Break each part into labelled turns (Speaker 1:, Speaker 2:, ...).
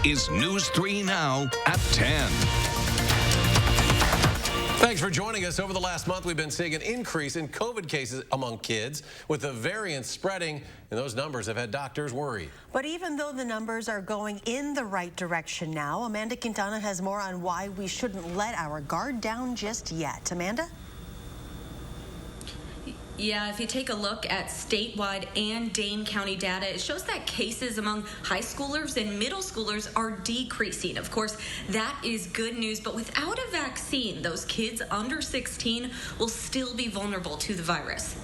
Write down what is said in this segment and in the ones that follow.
Speaker 1: is News 3 Now at 10.
Speaker 2: Thanks for joining us. Over the last month, we've been seeing an increase in COVID cases among kids, with the variant spreading, and those numbers have had doctors worried.
Speaker 3: But even though the numbers are going in the right direction now, Amanda Quintana has more on why we shouldn't let our guard down just yet. Amanda?
Speaker 4: Yeah, if you take a look at statewide and Dane County data, it shows that cases among high schoolers and middle schoolers are decreasing. Of course, that is good news, but without a vaccine, those kids under 16 will still be vulnerable to the virus.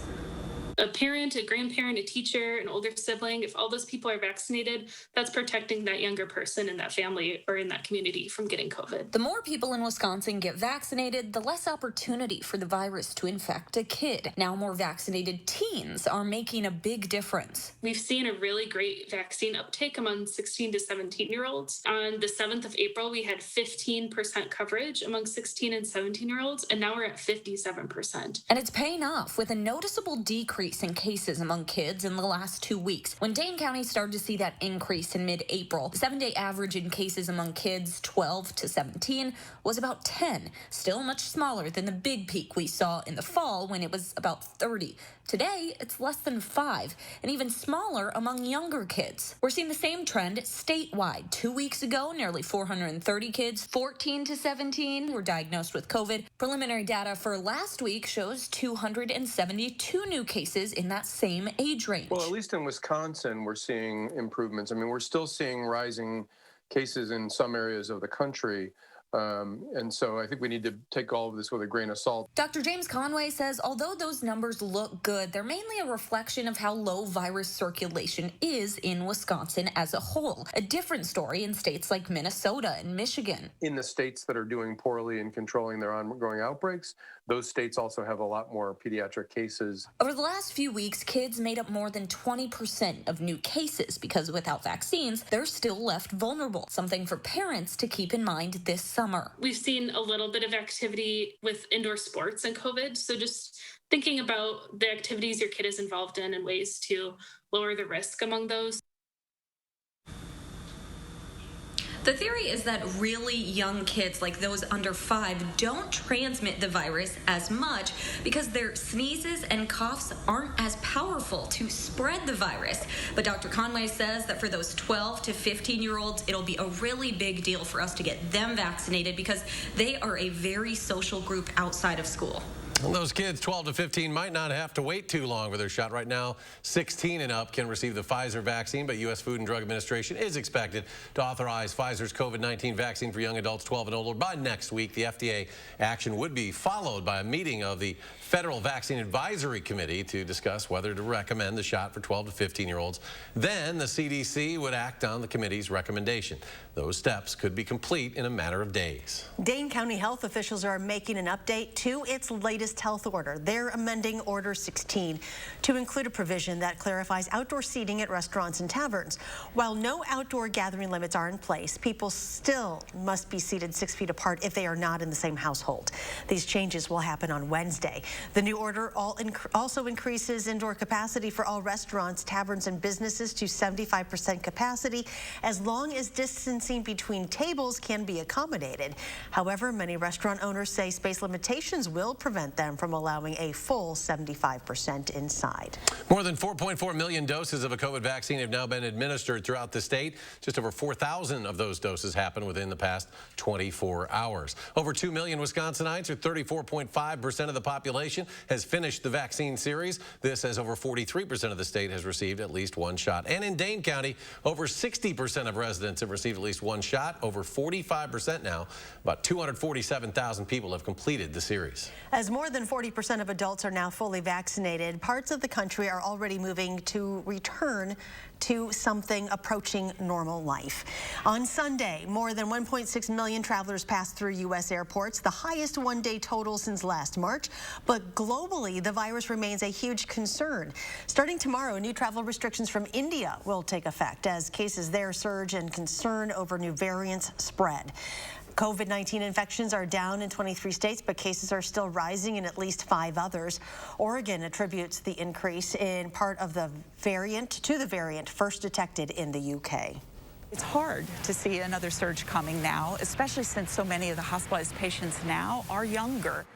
Speaker 5: A parent, a grandparent, a teacher, an older sibling, if all those people are vaccinated, that's protecting that younger person in that family or in that community from getting COVID.
Speaker 4: The more people in Wisconsin get vaccinated, the less opportunity for the virus to infect a kid. Now more vaccinated teens are making a big difference.
Speaker 5: We've seen a really great vaccine uptake among 16 to 17-year-olds. On the 7th of April, we had 15% coverage among 16 and 17-year-olds, and now we're at 57%.
Speaker 4: And it's paying off with a noticeable decrease in cases among kids in the last 2 weeks. When Dane County started to see that increase in mid-April, the 7-day average in cases among kids 12 to 17 was about 10, still much smaller than the big peak we saw in the fall when it was about 30. Today, it's less than 5, and even smaller among younger kids. We're seeing the same trend statewide. 2 weeks ago, nearly 430 kids, 14 to 17, were diagnosed with COVID. Preliminary data for last week shows 272 new cases in that same age range.
Speaker 6: Well, at least in Wisconsin, we're seeing improvements. I mean, we're still seeing rising cases in some areas of the country. And so I think we need to take all of this with a grain of salt.
Speaker 4: Dr. James Conway says although those numbers look good, they're mainly a reflection of how low virus circulation is in Wisconsin as a whole. A different story in states like Minnesota and Michigan.
Speaker 6: In the states that are doing poorly in controlling their ongoing outbreaks, those states also have a lot more pediatric cases.
Speaker 4: Over the last few weeks, kids made up more than 20% of new cases because without vaccines, they're still left vulnerable, something for parents to keep in mind this summer.
Speaker 5: We've seen a little bit of activity with indoor sports and COVID, so just thinking about the activities your kid is involved in and ways to lower the risk among those.
Speaker 4: The theory is that really young kids, like those under 5, don't transmit the virus as much because their sneezes and coughs aren't as powerful to spread the virus. But Dr. Conway says that for those 12 to 15-year-olds, it'll be a really big deal for us to get them vaccinated because they are a very social group outside of school.
Speaker 2: Well, those kids 12 to 15 might not have to wait too long for their shot. Right now, 16 and up can receive the Pfizer vaccine, but U.S. Food and Drug Administration is expected to authorize Pfizer's COVID-19 vaccine for young adults 12 and older by next week. The FDA action would be followed by a meeting of the Federal Vaccine Advisory Committee to discuss whether to recommend the shot for 12 to 15-year-olds. Then the CDC would act on the committee's recommendation. Those steps could be complete in a matter of days.
Speaker 3: Dane County health officials are making an update to its latest health order. They're amending Order 16 to include a provision that clarifies outdoor seating at restaurants and taverns. While no outdoor gathering limits are in place, people still must be seated 6 feet apart if they are not in the same household. These changes will happen on Wednesday. The new order also increases indoor capacity for all restaurants, taverns, and businesses to 75% capacity, as long as distancing between tables can be accommodated. However, many restaurant owners say space limitations will prevent them from allowing a full 75% inside.
Speaker 2: More than 4.4 million doses of a COVID vaccine have now been administered throughout the state. Just over 4,000 of those doses happened within the past 24 hours. Over 2 million Wisconsinites, or 34.5% of the population, has finished the vaccine series. This as over 43% of the state has received at least one shot. And in Dane County, over 60% of residents have received at least one shot. Over 45% now. About 247,000 people have completed the series.
Speaker 3: As more than 40% of adults are now fully vaccinated, parts of the country are already moving to return to something approaching normal life. On Sunday, more than 1.6 million travelers passed through U.S. airports, the highest one-day total since last March. But globally, the virus remains a huge concern. Starting tomorrow, new travel restrictions from India will take effect as cases there surge and concern over new variants spread. COVID-19 infections are down in 23 states, but cases are still rising in at least 5 others. Oregon attributes the increase in part of the variant to the variant first detected in the UK.
Speaker 7: It's hard to see another surge coming now, especially since so many of the hospitalized patients now are younger.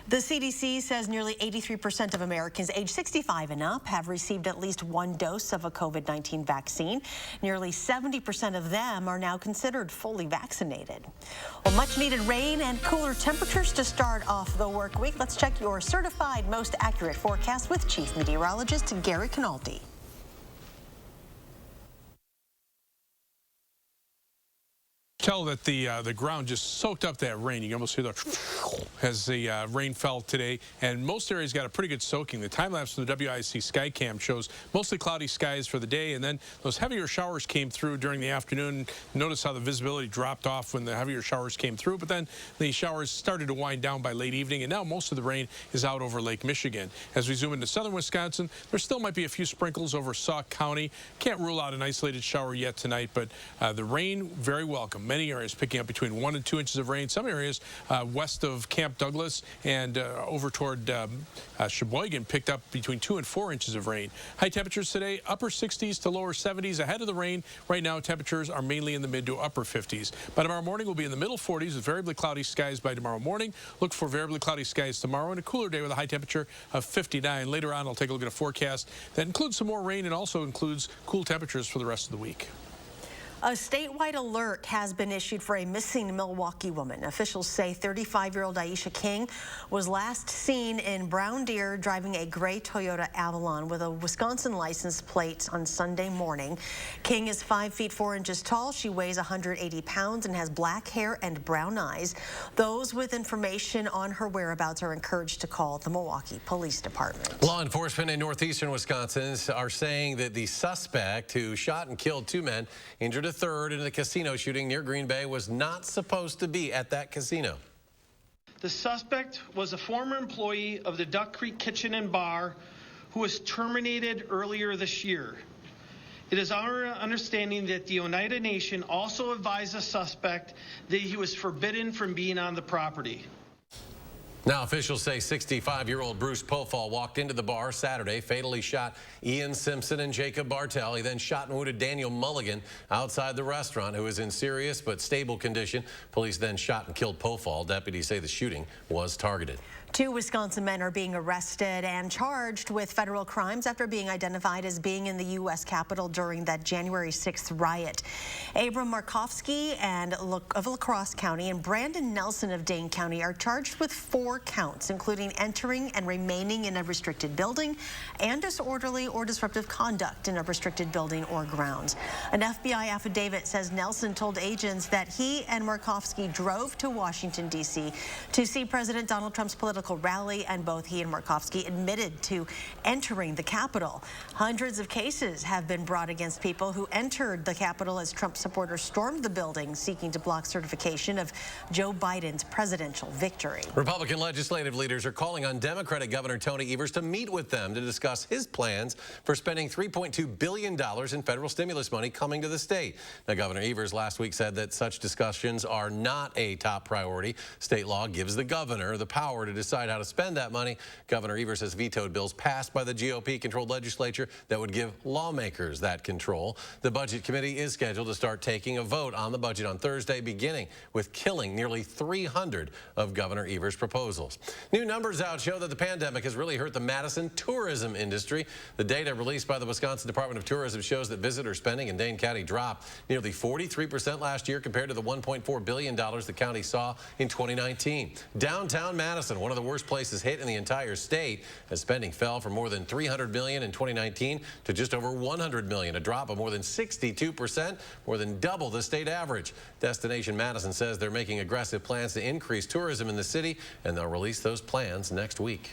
Speaker 3: The CDC says nearly 83% of Americans age 65 and up have received at least one dose of a COVID-19 vaccine. Nearly 70% of them are now considered fully vaccinated. Well, much needed rain and cooler temperatures to start off the work week. Let's check your certified most accurate forecast with Chief Meteorologist Gary Canaldi.
Speaker 8: Tell that the ground just soaked up that rain. You can almost hear the as the rain fell today, and most areas got a pretty good soaking. The time lapse from the WISC Skycam shows mostly cloudy skies for the day, and then those heavier showers came through during the afternoon. Notice how the visibility dropped off when the heavier showers came through, but then the showers started to wind down by late evening, and now most of the rain is out over Lake Michigan. As we zoom into southern Wisconsin, there still might be a few sprinkles over Sauk County. Can't rule out an isolated shower yet tonight, but the rain very welcome. Many areas picking up between 1 and 2 inches of rain. Some areas west of Camp Douglas and over toward Sheboygan picked up between 2 and 4 inches of rain. High temperatures today, upper 60s to lower 70s. Ahead of the rain, right now temperatures are mainly in the mid to upper 50s. By tomorrow morning, we'll be in the middle 40s with variably cloudy skies by tomorrow morning. Look for variably cloudy skies tomorrow and a cooler day with a high temperature of 59. Later on, I'll take a look at a forecast that includes some more rain and also includes cool temperatures for the rest of the week.
Speaker 3: A statewide alert has been issued for a missing Milwaukee woman. Officials say 35-year-old Aisha King was last seen in Brown Deer driving a gray Toyota Avalon with a Wisconsin license plate on Sunday morning. King is 5 feet 4 inches tall. She weighs 180 pounds and has black hair and brown eyes. Those with information on her whereabouts are encouraged to call the Milwaukee Police Department.
Speaker 2: Law enforcement in northeastern Wisconsin are saying that the suspect who shot and killed 2 men, injured a third in the casino shooting near Green Bay, was not supposed to be at that casino.
Speaker 9: The suspect was a former employee of the Duck Creek Kitchen and Bar who was terminated earlier this year. It is our understanding that the Oneida Nation also advised the suspect that he was forbidden from being on the property.
Speaker 2: Now, officials say 65-year-old Bruce Pofall walked into the bar Saturday, fatally shot Ian Simpson and Jacob Bartell. He then shot and wounded Daniel Mulligan outside the restaurant, who was in serious but stable condition. Police then shot and killed Pofall. Deputies say the shooting was targeted.
Speaker 3: 2 Wisconsin men are being arrested and charged with federal crimes after being identified as being in the U.S. Capitol during that January 6th riot. Abram Markovsky of La Crosse County and Brandon Nelson of Dane County are charged with 4 counts, including entering and remaining in a restricted building and disorderly or disruptive conduct in a restricted building or grounds. An FBI affidavit says Nelson told agents that he and Markovsky drove to Washington, D.C. to see President Donald Trump's political rally, and both he and Markovsky admitted to entering the Capitol. Hundreds of cases have been brought against people who entered the Capitol as Trump supporters stormed the building seeking to block certification of Joe Biden's presidential victory.
Speaker 2: Republican legislative leaders are calling on Democratic Governor Tony Evers to meet with them to discuss his plans for spending $3.2 billion in federal stimulus money coming to the state. Now, Governor Evers last week said that such discussions are not a top priority. State law gives the governor the power to decide how to spend that money. Governor Evers has vetoed bills passed by the GOP-controlled legislature that would give lawmakers that control. The Budget Committee is scheduled to start taking a vote on the budget on Thursday, beginning with killing nearly 300 of Governor Evers' proposals. New numbers out show that the pandemic has really hurt the Madison tourism industry. The data released by the Wisconsin Department of Tourism shows that visitor spending in Dane County dropped nearly 43% last year compared to the $1.4 billion the county saw in 2019. Downtown Madison, one of the worst places hit in the entire state, as spending fell from more than $300 million in 2019 to just over $100 million, a drop of more than 62%, more than double the state average. Destination Madison says they're making aggressive plans to increase tourism in the city, and they'll release those plans next week.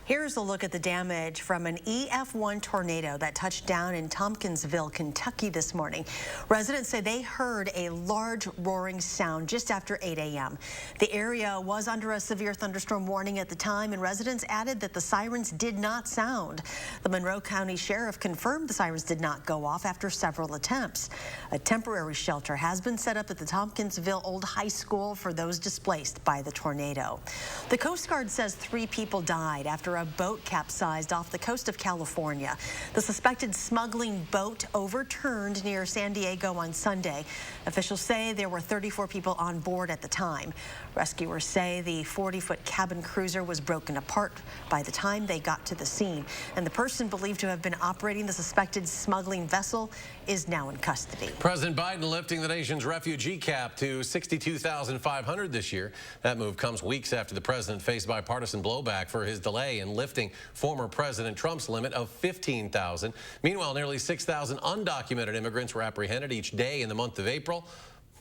Speaker 3: Here's a look at the damage from an EF1 tornado that touched down in Tompkinsville, Kentucky this morning. Residents say they heard a large roaring sound just after 8 a.m. The area was under a severe thunderstorm warning at the time, and residents added that the sirens did not sound. The Monroe County Sheriff confirmed the sirens did not go off after several attempts. A temporary shelter has been set up at the Tompkinsville Old High School for those displaced by the tornado. The Coast Guard says 3 people died after after a boat capsized off the coast of California. The suspected smuggling boat overturned near San Diego on Sunday. Officials say there were 34 people on board at the time. Rescuers say the 40-foot cabin cruiser was broken apart by the time they got to the scene, and the person believed to have been operating the suspected smuggling vessel is now in custody.
Speaker 2: President Biden lifting the nation's refugee cap to 62,500 this year. That move comes weeks after the president faced bipartisan blowback for his delay in lifting former President Trump's limit of 15,000. Meanwhile, nearly 6,000 undocumented immigrants were apprehended each day in the month of April.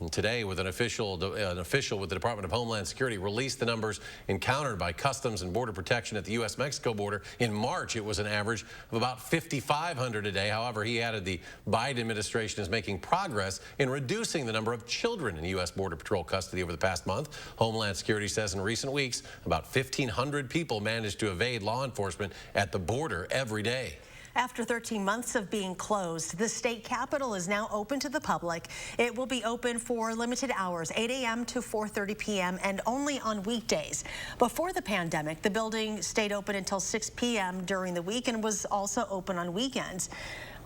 Speaker 2: And today, with an official with the Department of Homeland Security released the numbers encountered by Customs and Border Protection at the U.S.-Mexico border. In March, it was an average of about 5,500 a day. However, he added the Biden administration is making progress in reducing the number of children in U.S. Border Patrol custody over the past month. Homeland Security says in recent weeks, about 1,500 people managed to evade law enforcement at the border every day.
Speaker 3: After 13 months of being closed, the state capitol is now open to the public. It will be open for limited hours, 8 a.m. to 4:30 p.m. and only on weekdays. Before the pandemic, the building stayed open until 6 p.m. during the week and was also open on weekends.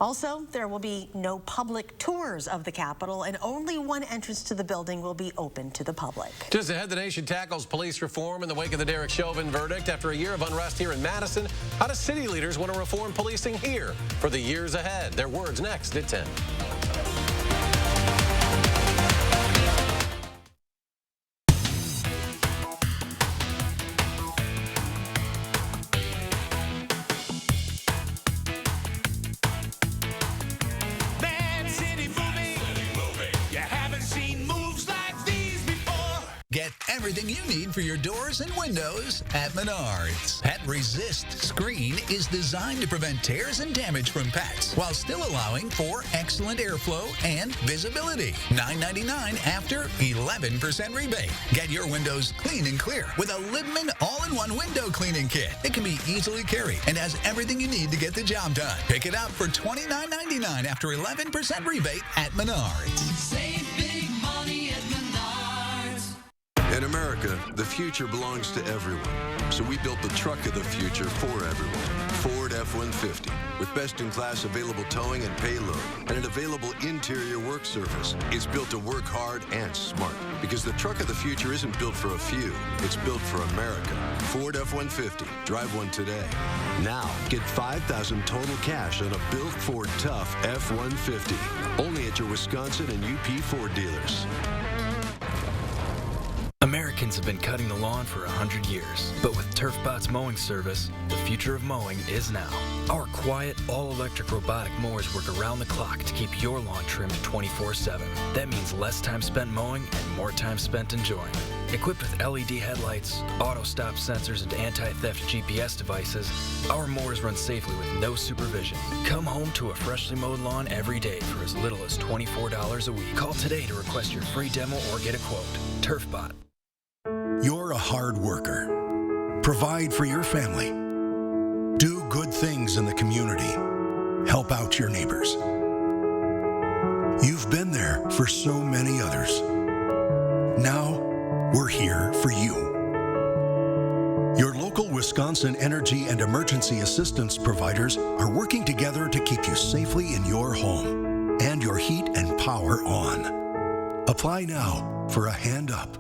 Speaker 3: Also, there will be no public tours of the Capitol, and only one entrance to the building will be open to the public.
Speaker 2: Just ahead, the nation tackles police reform in the wake of the Derek Chauvin verdict. After a year of unrest here in Madison, how do city leaders want to reform policing here for the years ahead? Their words next at 10.
Speaker 10: Get everything you need for your doors and windows at Menards. Pet Resist screen is designed to prevent tears and damage from pets while still allowing for excellent airflow and visibility. $9.99 after 11% rebate. Get your windows clean and clear with a Libman all-in-one window cleaning kit. It can be easily carried and has everything you need to get the job done. Pick it up for $29.99 after 11% rebate at Menards.
Speaker 11: Save big money at Menards.
Speaker 12: In America, the future belongs to everyone. So we built the truck of the future for everyone. Ford F-150. With best-in-class available towing and payload and an available interior work surface. It's built to work hard and smart. Because the truck of the future isn't built for a few. It's built for America. Ford F-150. Drive one today. Now, get $5,000 total cash on a built Ford Tough F-150. Only at your Wisconsin and UP Ford dealers.
Speaker 13: Americans have been cutting the lawn for 100 years, but with TurfBot's mowing service, the future of mowing is now. Our quiet, all-electric robotic mowers work around the clock to keep your lawn trimmed 24/7. That means less time spent mowing and more time spent enjoying. Equipped with LED headlights, auto-stop sensors, and anti-theft GPS devices, our mowers run safely with no supervision. Come home to a freshly mowed lawn every day for as little as $24 a week. Call today to request your free demo or get a quote. TurfBot.
Speaker 14: You're a hard worker. Provide for your family. Do good things in the community. Help out your neighbors. You've been there for so many others. Now, we're here for you. Your local Wisconsin energy and emergency assistance providers are working together to keep you safely in your home and your heat and power on. Apply now for a hand up.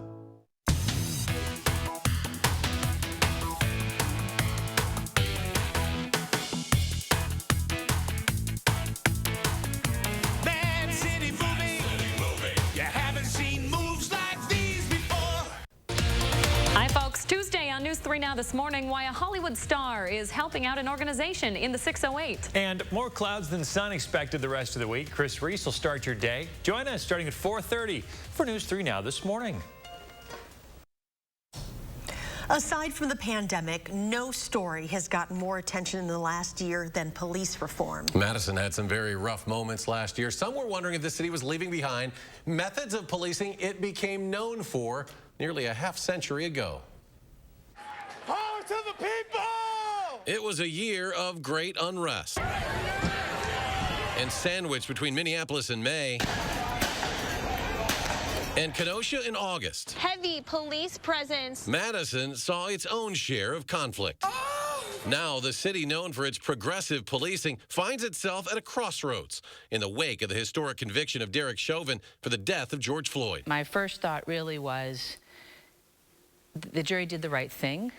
Speaker 15: News 3 Now this morning, why a Hollywood star is helping out an organization in the 608.
Speaker 16: And more clouds than sun expected the rest of the week. Chris Reese will start your day. Join us starting at 4:30 for News 3 Now this morning.
Speaker 3: Aside from the pandemic, no story has gotten more attention in the last year than police reform.
Speaker 2: Madison had some very rough moments last year. Some were wondering if the city was leaving behind methods of policing it became known for nearly a half-century ago.
Speaker 17: Power to the people!
Speaker 2: It was a year of great unrest. And sandwiched between Minneapolis in May and Kenosha in August.
Speaker 18: Heavy police presence.
Speaker 2: Madison saw its own share of conflict.
Speaker 17: Oh!
Speaker 2: Now, the city known for its progressive policing finds itself at a crossroads in the wake of the historic conviction of Derek Chauvin for the death of George Floyd.
Speaker 18: My first thought really was the jury did the right thing,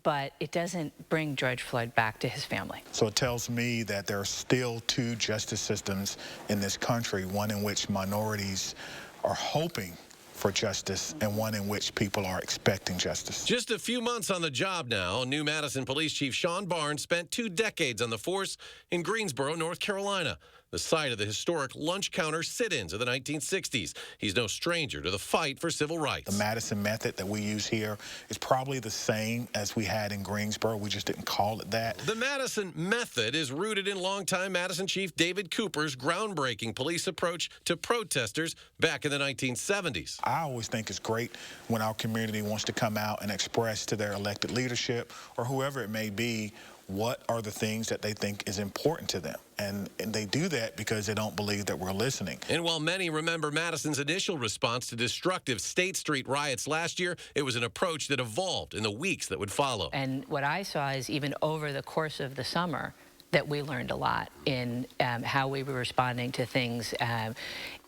Speaker 18: but it doesn't bring George Floyd back to his family.
Speaker 19: So it tells me that there are still two justice systems in this country, one in which minorities are hoping for justice and one in which people are expecting justice.
Speaker 2: Just a few months on the job now, new Madison Police Chief Sean Barnes spent 2 decades on the force in Greensboro, North Carolina, the site of the historic lunch counter sit-ins of the 1960s. He's no stranger to the fight for civil rights.
Speaker 19: The Madison method that we use here is probably the same as we had in Greensboro. We just didn't call it that.
Speaker 2: The Madison method is rooted in longtime Madison Chief David Cooper's groundbreaking police approach to protesters back in the 1970s.
Speaker 19: I always think it's great when our community wants to come out and express to their elected leadership or whoever it may be what are the things that they think is important to them. And they do that because they don't believe that we're listening.
Speaker 2: And while many remember Madison's initial response to destructive State Street riots last year, it was an approach that evolved in the weeks that would follow.
Speaker 18: And what I saw is even over the course of the summer that we learned a lot in how we were responding to things,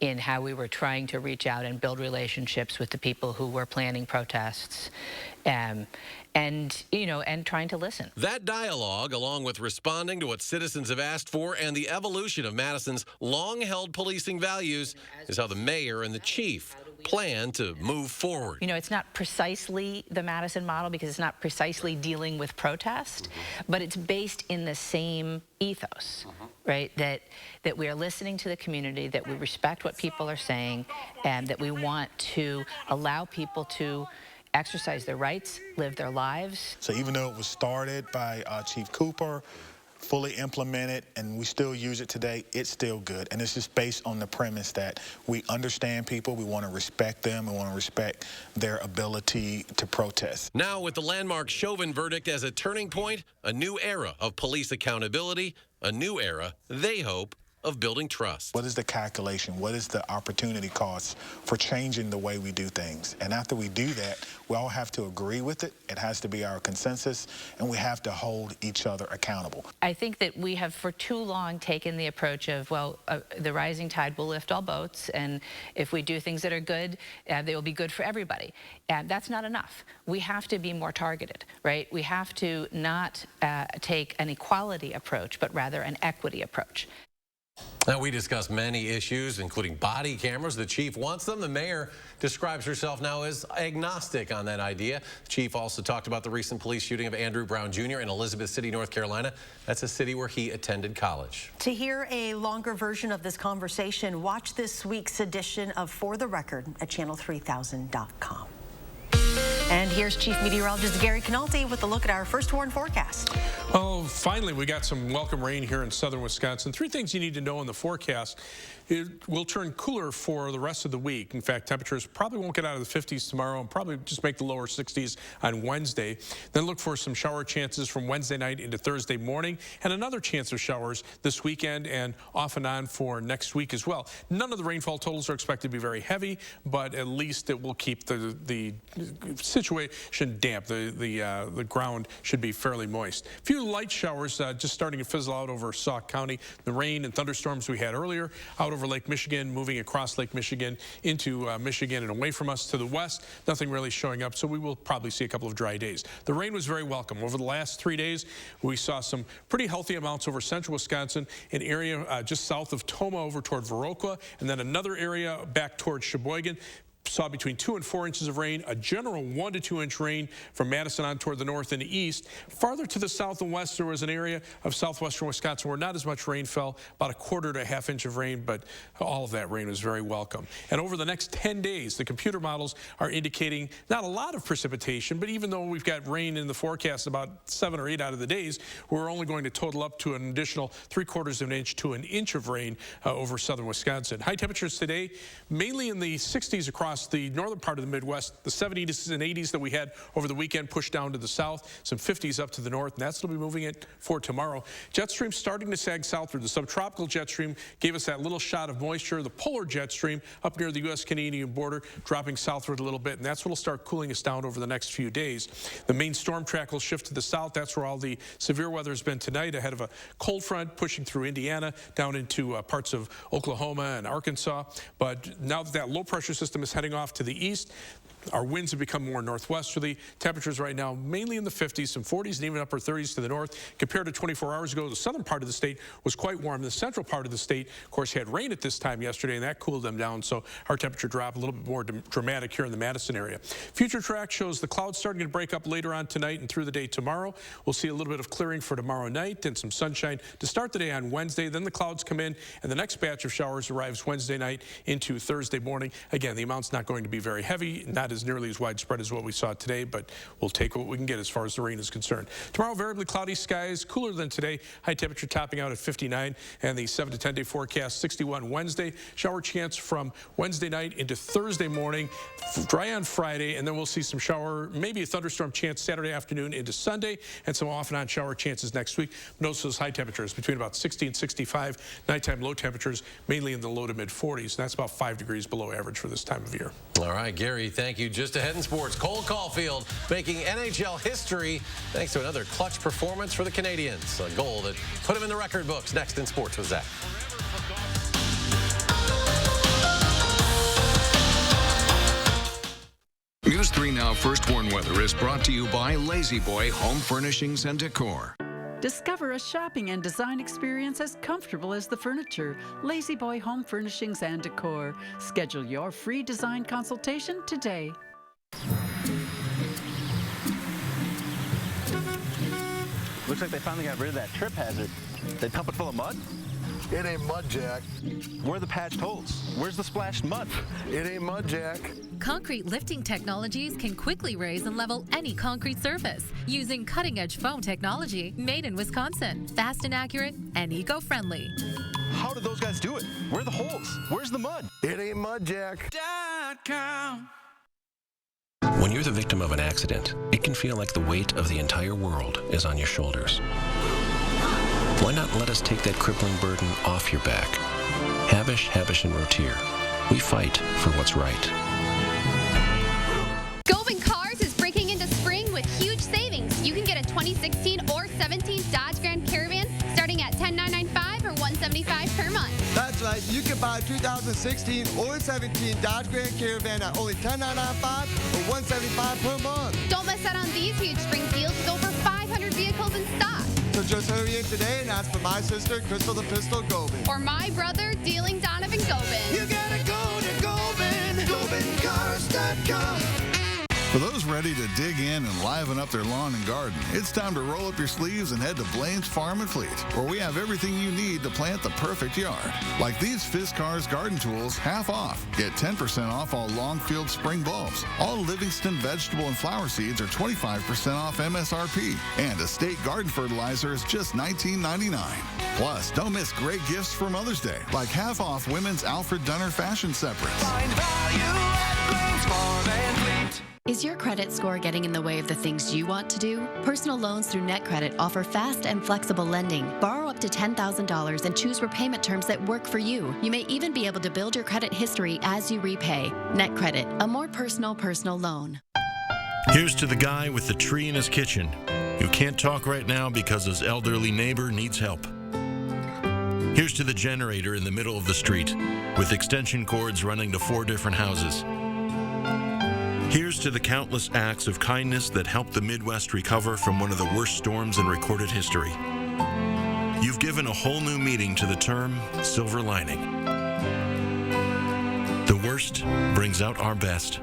Speaker 18: in how we were trying to reach out and build relationships with the people who were planning protests. And trying to listen.
Speaker 2: That dialogue, along with responding to what citizens have asked for and the evolution of Madison's long-held policing values, is how the mayor and the chief plan to move forward.
Speaker 18: You know, it's not precisely the Madison model because it's not precisely dealing with protest, but it's based in the same ethos, right? That we are listening to the community, that we respect what people are saying, and that we want to allow people to exercise their rights, live their lives.
Speaker 19: So even though it was started by Chief Cooper, fully implemented, and we still use it today, it's still good. And it's just based on the premise that we understand people, we want to respect them, we want to respect their ability to protest.
Speaker 2: Now, with the landmark Chauvin verdict as a turning point, a new era of police accountability, a new era, they hope, of building trust.
Speaker 19: What is the calculation? What is the opportunity cost for changing the way we do things? And after we do that, we all have to agree with it. It has to be our consensus, and we have to hold each other accountable.
Speaker 18: I think that we have for too long taken the approach of, well, the rising tide will lift all boats, and if we do things that are good, they will be good for everybody. And that's not enough. We have to be more targeted, right? We have to not take an equality approach, but rather an equity approach.
Speaker 2: Now, we discussed many issues, including body cameras. The chief wants them. The mayor describes herself now as agnostic on that idea. The chief also talked about the recent police shooting of Andrew Brown Jr. in Elizabeth City, North Carolina. That's a city where he attended college.
Speaker 3: To hear a longer version of this conversation, watch this week's edition of For the Record at channel3000.com. And here's Chief Meteorologist Gary Canalti with a look at our first warn forecast.
Speaker 8: Oh, finally, we got some welcome rain here in southern Wisconsin. 3 things you need to know in the forecast. It will turn cooler for the rest of the week. In fact, temperatures probably won't get out of the 50s tomorrow and probably just make the lower 60s on Wednesday. Then look for some shower chances from Wednesday night into Thursday morning and another chance of showers this weekend and off and on for next week as well. None of the rainfall totals are expected to be very heavy, but at least it will keep the situation damp. The ground should be fairly moist. A few light showers just starting to fizzle out over Sauk County. The rain and thunderstorms we had earlier out over Lake Michigan, moving across Lake Michigan into Michigan and away from us to the west. Nothing really showing up, so we will probably see a couple of dry days. The rain was very welcome. Over the last 3 days, we saw some pretty healthy amounts over central Wisconsin, an area just south of Toma over toward Viroqua, and then another area back toward Sheboygan. Saw between 2 and 4 inches of rain, a general 1 to 2 inch rain from Madison on toward the north and east. Farther to the south and west, there was an area of southwestern Wisconsin where not as much rain fell, about 1/4 to 1/2 inch of rain, but all of that rain was very welcome. And over the next 10 days, the computer models are indicating not a lot of precipitation, but even though we've got rain in the forecast about 7 or 8 out of the days, we're only going to total up to an additional 3/4 of an inch to an inch of rain over southern Wisconsin. High temperatures today, mainly in the 60s across across the northern part of the Midwest. The 70s and 80s that we had over the weekend pushed down to the south, some 50s up to the north, and that's what we'll be moving it for tomorrow. Jet stream starting to sag southward. The subtropical jet stream gave us that little shot of moisture. The polar jet stream up near the U.S.-Canadian border dropping southward a little bit, and that's what will start cooling us down over the next few days. The main storm track will shift to the south. That's where all the severe weather has been tonight, ahead of a cold front pushing through Indiana down into parts of Oklahoma and Arkansas. But now that that low pressure system is heading off to the east, our winds have become more northwesterly. Temperatures right now mainly in the 50s, some 40s and even upper 30s to the north. Compared to 24 hours ago, the southern part of the state was quite warm. The central part of the state, of course, had rain at this time yesterday, and that cooled them down, so our temperature dropped a little bit more dramatic here in the Madison area. Future track shows the clouds starting to break up later on tonight and through the day tomorrow. We'll see a little bit of clearing for tomorrow night and some sunshine to start the day on Wednesday. Then the clouds come in, and the next batch of showers arrives Wednesday night into Thursday morning. Again, the amount's not going to be very heavy, not as nearly as widespread as what we saw today, but we'll take what we can get as far as the rain is concerned. Tomorrow, variably cloudy skies, cooler than today. High temperature topping out at 59, and the 7 to 10 day forecast 61 Wednesday. Shower chance from Wednesday night into Thursday morning, dry on Friday, and then we'll see some shower, maybe a thunderstorm chance Saturday afternoon into Sunday, and some off and on shower chances next week. Notice those high temperatures between about 60 and 65. Nighttime low temperatures mainly in the low to mid 40s, and that's about 5 degrees below average for this time of year.
Speaker 2: All right, Gary, thank you. Just ahead in sports, Cole Caulfield making NHL history thanks to another clutch performance for the Canadians. A goal that put him in the record books. Next in sports with Zach.
Speaker 1: News 3 Now First Warn Weather is brought to you by Lazy Boy Home Furnishings and Decor.
Speaker 20: Discover a shopping and design experience as comfortable as the furniture. Lazy Boy Home Furnishings and Decor. Schedule your free design consultation today.
Speaker 21: Looks like they finally got rid of that trip hazard. They pump it full of mud?
Speaker 22: It ain't mud, Jack.
Speaker 21: Where are the patched holes? Where's the splashed mud?
Speaker 22: It ain't mud, Jack.
Speaker 23: Concrete lifting technologies can quickly raise and level any concrete surface using cutting-edge foam technology made in Wisconsin. Fast and accurate and eco-friendly.
Speaker 21: How did those guys do it? Where are the holes? Where's the mud?
Speaker 22: It ain't mud, Jack.
Speaker 24: When you're the victim of an accident, it can feel like the weight of the entire world is on your shoulders. Why not let us take that crippling burden off your back? Habish, and Rotier. We fight for what's right.
Speaker 25: Gobin Cars is breaking into spring with huge savings. You can get a 2016 or 17 Dodge Grand Caravan starting at $10,995 or $175 per month.
Speaker 22: That's right. You can buy a 2016 or 17 Dodge Grand Caravan at only $10,995 or $175 per month.
Speaker 25: Don't miss out on these huge spring deals with over 500 vehicles in stock.
Speaker 22: So just hurry in today and ask for my sister, Crystal the Pistol Gobin.
Speaker 25: Or my brother, Dealing Donovan Gobin.
Speaker 22: You gotta go to Gobin, GobinCars.com.
Speaker 26: For those ready to dig in and liven up their lawn and garden, it's time to roll up your sleeves and head to Blaine's Farm and Fleet, where we have everything you need to plant the perfect yard. Like these Fiskars garden tools, half off. Get 10% off all Longfield spring bulbs. All Livingston vegetable and flower seeds are 25% off MSRP. And Estate garden fertilizer is just $19.99. Plus, don't miss great gifts for Mother's Day, like half off women's Alfred Dunner fashion separates.
Speaker 11: Find value at Blaine's Farm and Fleet.
Speaker 27: Is your credit score getting in the way of the things you want to do? Personal loans through NetCredit offer fast and flexible lending. Borrow up to $10,000 and choose repayment terms that work for you. You may even be able to build your credit history as you repay. NetCredit, a more personal loan.
Speaker 28: Here's to the guy with the tree in his kitchen who can't talk right now because his elderly neighbor needs help. Here's to the generator in the middle of the street with extension cords running to 4 different houses. Here's to the countless acts of kindness that helped the Midwest recover from one of the worst storms in recorded history. You've given a whole new meaning to the term silver lining. The worst brings out our best.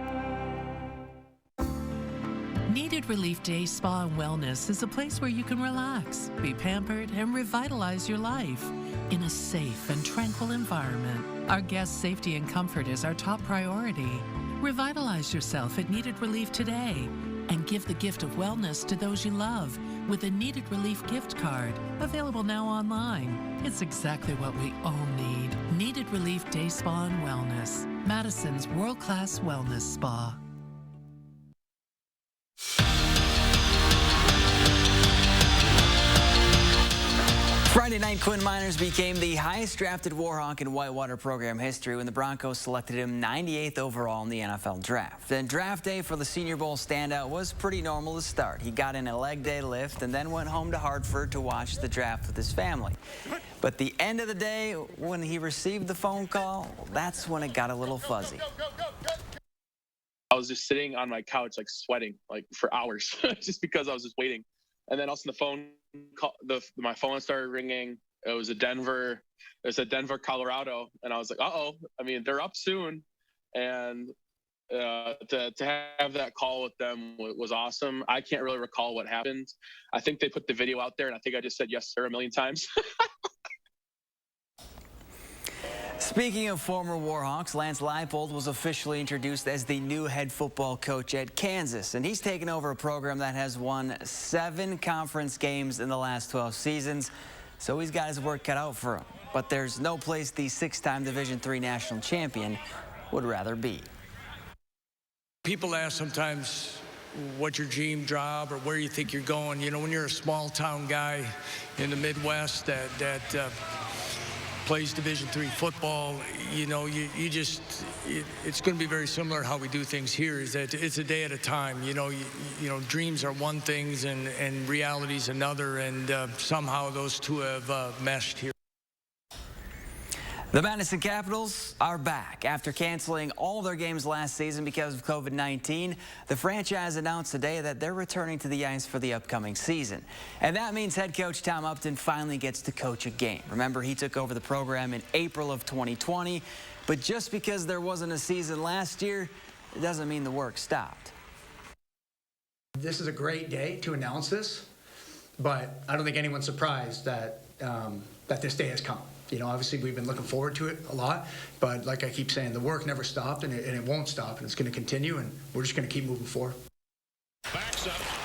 Speaker 29: Needed Relief Day Spa and Wellness is a place where you can relax, be pampered, and revitalize your life in a safe and tranquil environment. Our guests' safety and comfort is our top priority. Revitalize yourself at Needed Relief today. and give the gift of wellness to those you love with a Needed Relief gift card, available now online. It's exactly what we all need. Needed Relief Day Spa and Wellness, Madison's world-class wellness spa.
Speaker 4: Friday night, Quinn Miners became the highest drafted Warhawk in Whitewater program history when the Broncos selected him 98th overall in the NFL draft. Then draft day for the Senior Bowl standout was pretty normal to start. He got in a leg day lift and then went home to Hartford to watch the draft with his family. But the end of the day, when he received the phone call, that's when it got a little fuzzy.
Speaker 5: I was just sitting on my couch, like sweating, like for hours, just because I was just waiting. And then also the phone call, my phone started ringing. It was Denver, Colorado, and I was like, uh-oh. I mean, they're up soon, and to have that call with them was awesome. I can't really recall what happened. I think they put the video out there, and I think I just said yes, sir, a million times.
Speaker 4: Speaking of former Warhawks, Lance Leipold was officially introduced as the new head football coach at Kansas, and he's taken over a program that has won 7 conference games in the last 12 seasons, so he's got his work cut out for him. But there's no place the 6-time Division III national champion would rather be.
Speaker 6: People ask sometimes what's your dream job or where you think you're going. You know, when you're a small town guy in the Midwest that plays Division III football, you know, it's going to be very similar how we do things here, is that it's a day at a time. You know, dreams are one thing and reality's another, and somehow those two have meshed here.
Speaker 4: The Madison Capitals are back. After canceling all their games last season because of COVID-19, the franchise announced today that they're returning to the ice for the upcoming season. And that means head coach Tom Upton finally gets to coach a game. Remember, he took over the program in April of 2020. But just because there wasn't a season last year, it doesn't mean the work stopped.
Speaker 7: This is a great day to announce this, but I don't think anyone's surprised that this day has come. You know, obviously we've been looking forward to it a lot, but like I keep saying, the work never stopped, and it won't stop, and it's going to continue, and we're just going to keep moving forward.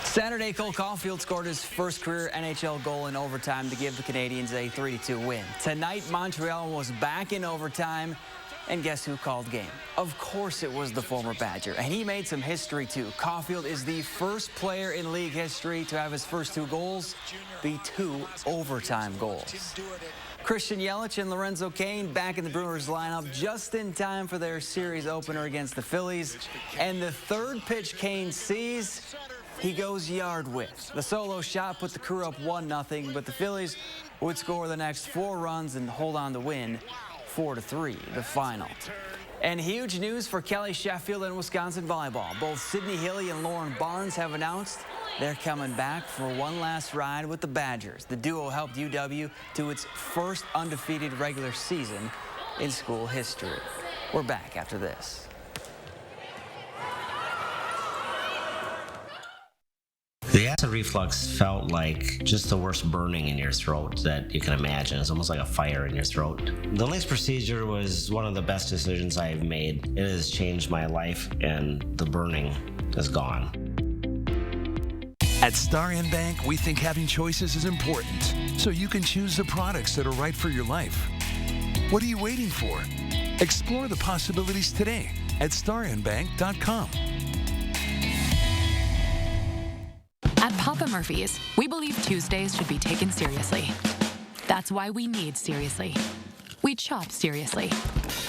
Speaker 4: Saturday, Cole Caulfield scored his first career NHL goal in overtime to give the Canadiens a 3-2 win. Tonight, Montreal was back in overtime, and guess who called game? Of course it was the former Badger, and he made some history too. Caulfield is the first player in league history to have his first 2 goals be 2 overtime goals. Christian Yelich and Lorenzo Cain back in the Brewers lineup just in time for their series opener against the Phillies. And the third pitch Cain sees, he goes yard with. The solo shot put the crew up 1-0, but the Phillies would score the next 4 runs and hold on to win 4-3, the final. And huge news for Kelly Sheffield and Wisconsin volleyball. Both Sydney Hilly and Lauren Barnes have announced they're coming back for one last ride with the Badgers. The duo helped UW to its first undefeated regular season in school history. We're back after this.
Speaker 9: The acid reflux felt like just the worst burning in your throat that you can imagine. It's almost like a fire in your throat. The LINX procedure was one of the best decisions I've made. It has changed my life, and the burning is gone.
Speaker 10: At Star N Bank, we think having choices is important, so you can choose the products that are right for your life. What are you waiting for? Explore the possibilities today at starnbank.com.
Speaker 12: At Papa Murphy's, we believe Tuesdays should be taken seriously. That's why we need seriously. We chop seriously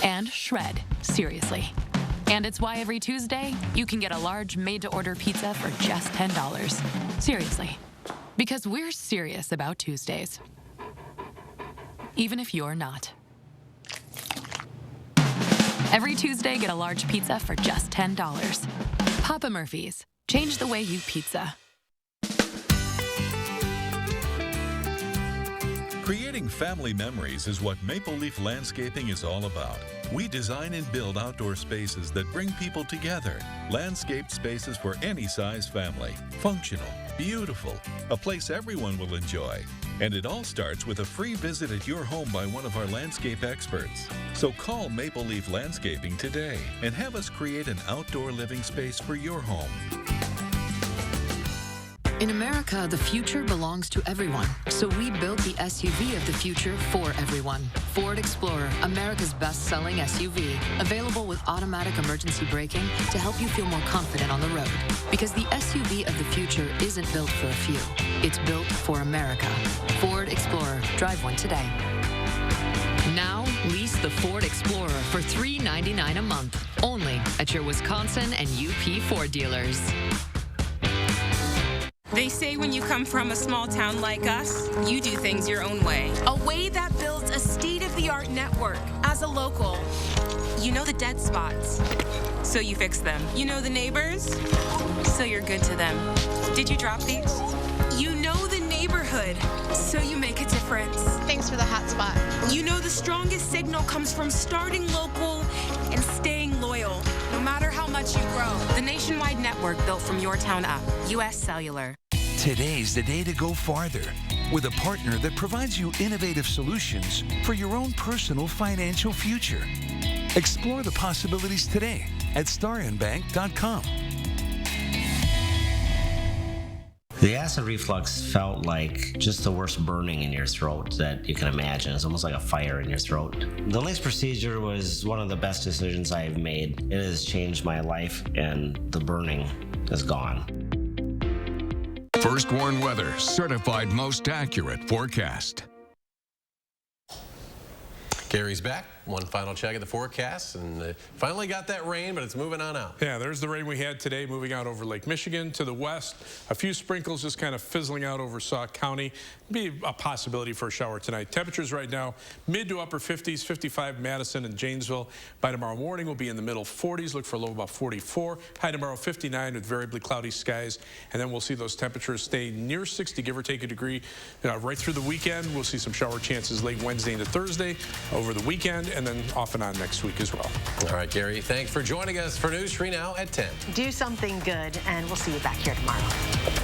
Speaker 12: and shred seriously. And it's why every Tuesday, you can get a large made-to-order pizza for just $10. Seriously. Because we're serious about Tuesdays. Even if you're not. Every Tuesday, get a large pizza for just $10. Papa Murphy's. Change the way you pizza.
Speaker 13: Creating family memories is what Maple Leaf Landscaping is all about. We design and build outdoor spaces that bring people together. Landscaped spaces for any size family. Functional, beautiful, a place everyone will enjoy. And it all starts with a free visit at your home by one of our landscape experts. So call Maple Leaf Landscaping today and have us create an outdoor living space for your home.
Speaker 2: In America, the future belongs to everyone. So we built the SUV of the future for everyone. Ford Explorer, America's best-selling SUV. Available with automatic emergency braking to help you feel more confident on the road. Because the SUV of the future isn't built for a few. It's built for America. Ford Explorer. Drive one today. Now, lease the Ford Explorer for $399 a month. Only at your Wisconsin and UP Ford dealers.
Speaker 3: They say when you come from a small town like us, you do things your own way. A way that builds a state-of-the-art network. As a local, you know the dead spots, so you fix them. You know the neighbors, so you're good to them. Did you drop these? You know the neighborhood, so you make a difference.
Speaker 8: Thanks for the hot spot.
Speaker 3: You know the strongest signal comes from starting local and staying loyal, no matter how much you grow. The nationwide network built from your town up. U.S. Cellular.
Speaker 10: Today's the day to go farther with a partner that provides you innovative solutions for your own personal financial future. Explore the possibilities today at StarAndBank.com.
Speaker 9: The acid reflux felt like just the worst burning in your throat that you can imagine. It's almost like a fire in your throat. The LISC procedure was one of the best decisions I've made. It has changed my life, and the burning is gone.
Speaker 1: First Warn Weather, certified most accurate forecast.
Speaker 14: Gary's back. One final check of the forecast, and finally got that rain, but it's moving on out.
Speaker 15: Yeah, there's the rain we had today, moving out over Lake Michigan to the west. A few sprinkles just kind of fizzling out over Sauk County. Be a possibility for a shower tonight. Temperatures right now, mid to upper 50s, 55 Madison and Janesville. By tomorrow morning, we'll be in the middle 40s. Look for a low about 44. High tomorrow 59 with variably cloudy skies. And then we'll see those temperatures stay near 60, give or take a degree. Right through the weekend, we'll see some shower chances late Wednesday into Thursday, over the weekend, and then off and on next week as well.
Speaker 14: All right, Gary, thanks for joining us for News 3 Now at 10.
Speaker 16: Do something good, and we'll see you back here tomorrow.